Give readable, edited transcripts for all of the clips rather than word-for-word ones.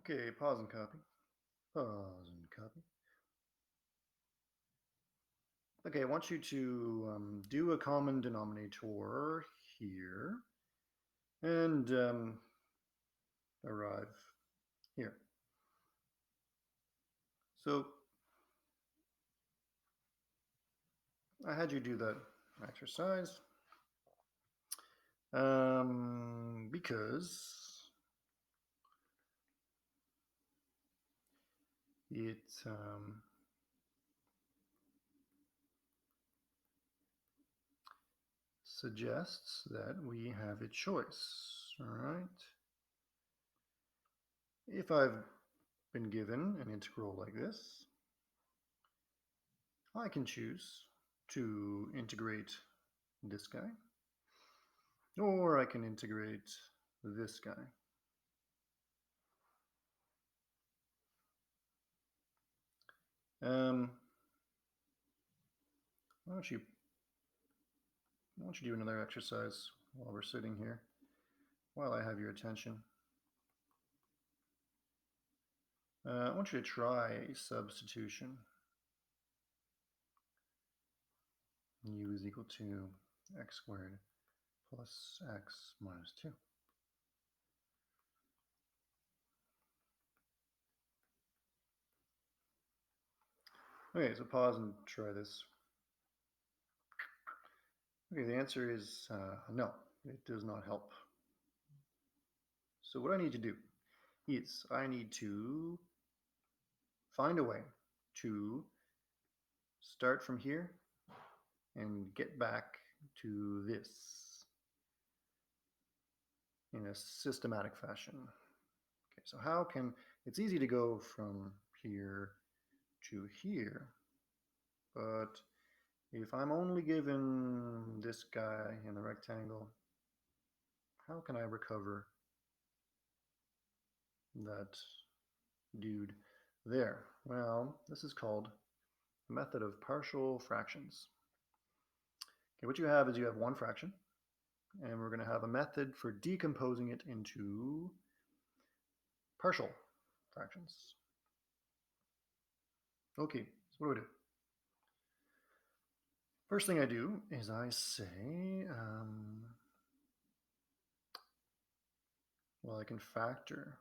Okay, pause and copy. Pause and copy. Okay, I want you to do a common denominator here and arrive here. So I had you do that exercise because it suggests that we have a choice. All right. If I've been given an integral like this, I can choose to integrate this guy, or I can integrate this guy. Um, why don't you do another exercise while we're sitting here, while I have your attention. I want you to try substitution. U is equal to x squared plus x minus 2. Okay, so pause and try this. Okay, the answer is no, it does not help. So what I need to do is I need to find a way to start from here and get back to this in a systematic fashion. Okay, so how can, it's easy to go from here to here, but if I'm only given this guy in the rectangle, how can I recover that dude there? Well, this is called the method of partial fractions. Okay, what you have is you have one fraction, and we're going to have a method for decomposing it into partial fractions. Okay, so what do I do? First thing I do is I say, well, I can factor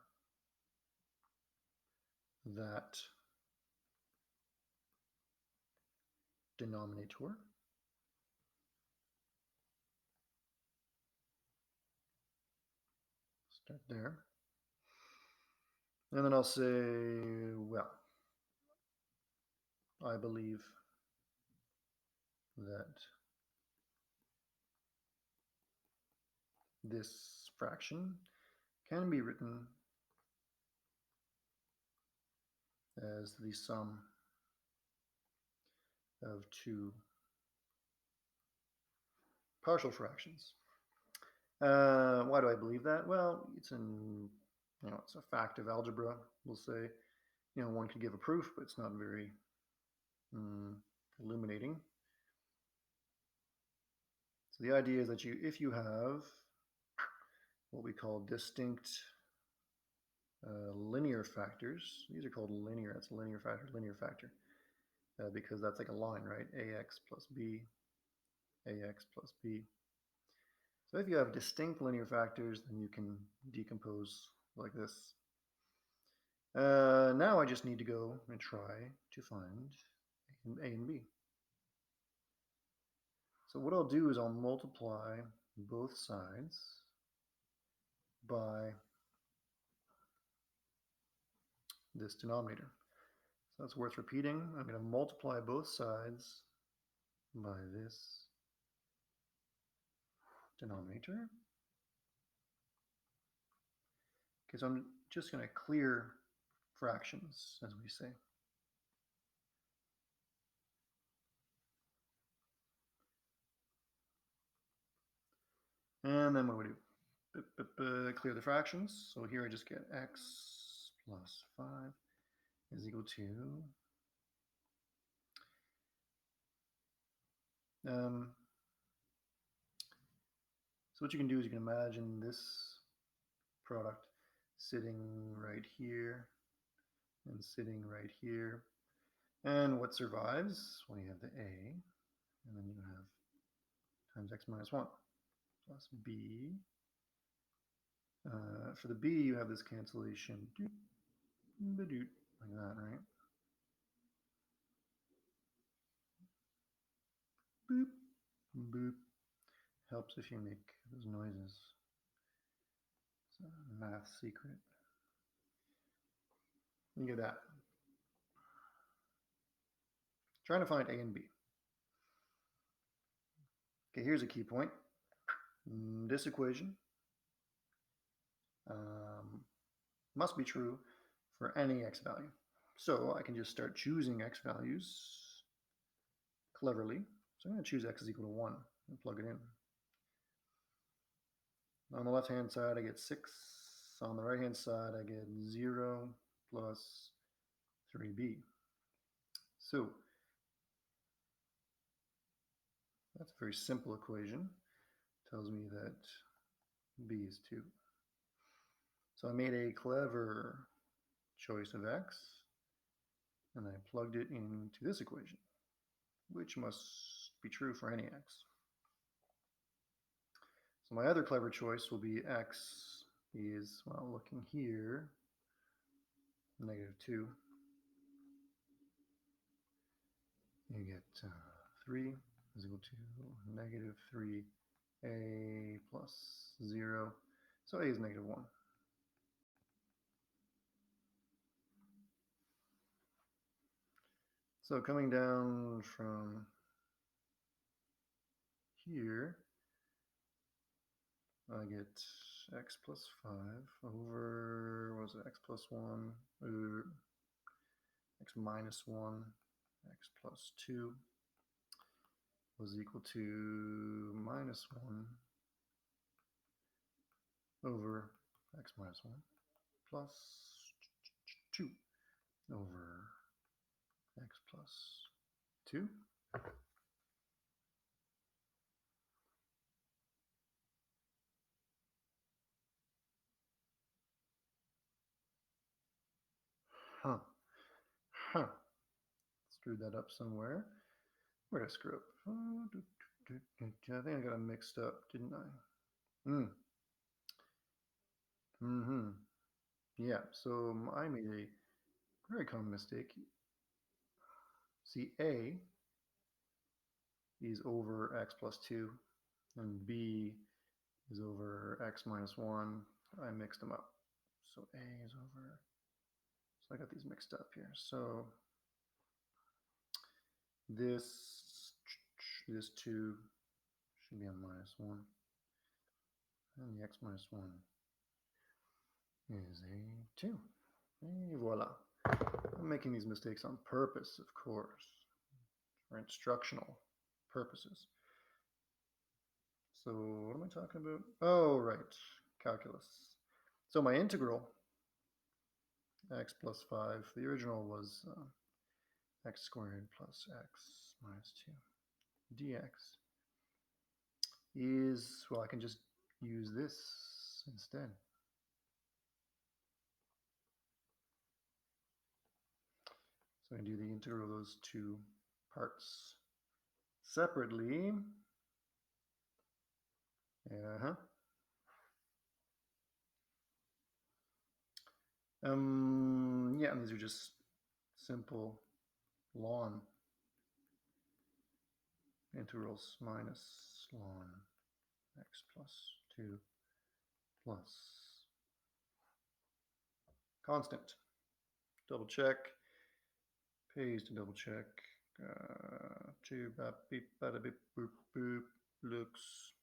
that denominator. Start there. And then I'll say, well, I believe that this fraction can be written as the sum of two partial fractions. Why do I believe that? Well, it's it's a fact of algebra. We'll say, one could give a proof, but it's not very illuminating. So the idea is that if you have what we call distinct linear factors, these are called linear. That's a linear factor, because that's like a line, right? Ax plus b, ax plus b. So if you have distinct linear factors, then you can decompose like this. Now I just need to go and try to find A and B. So what I'll do is I'll multiply both sides by this denominator. So that's worth repeating. I'm going to multiply both sides by this denominator. Okay, so I'm just going to clear fractions, as we say. And then what do we do? Clear the fractions. So here I just get x plus 5 is equal to so what you can do is you can imagine this product sitting right here and sitting right here. And what survives? Well, you have the a, and then you have times x minus 1 plus b. For the b, you have this cancellation, like that, right? Boop, boop. Helps if you make those noises. It's a math secret. You get that. Trying to find a and b. Okay, here's a key point. This equation must be true for any x value. So I can just start choosing x values cleverly. So I'm going to choose x is equal to 1 and plug it in. On the left-hand side, I get 6. On the right-hand side, I get 0 plus 3b. So that's a very simple equation. Tells me that b is 2. So I made a clever choice of x, and I plugged it into this equation, which must be true for any x. So my other clever choice will be x is, well, looking here, negative 2. You get 3 is equal to negative 3a plus 0. So a is negative 1. So coming down from here, I get x plus 5 over, what was it, x plus 1, x minus 1, x plus 2 was equal to minus 1 over x minus 1 plus 2 over x plus 2. Screwed that up somewhere. Where did I screw up? I think I got them mixed up, didn't I? Yeah, so I made a very common mistake. See, a is over x plus 2, and b is over x minus 1. I mixed them up. So a is over, so I got these mixed up here. So this 2 should be a minus 1, and the x minus 1 is a 2. Et voila. I'm making these mistakes on purpose, of course, for instructional purposes. So what am I talking about? Oh, right, calculus. So my integral, x plus 5, the original was x squared plus x minus 2 dx is, well, I can just use this instead. So I do the integral of those two parts separately. Yeah, and these are just simple ln integrals minus ln x plus 2 plus constant. Double check, paste to double check. 2 bap beep bada beep boop boop looks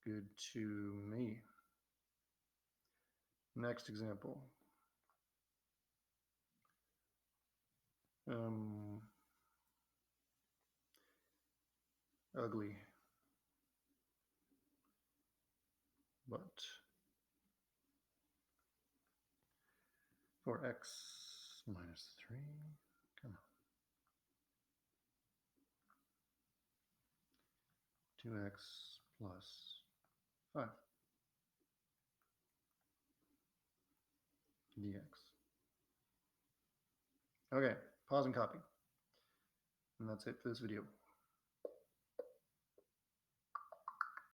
good to me. Next example. Ugly, but for x minus 3, come on, 2x plus 5. dx. Okay, pause and copy. And that's it for this video.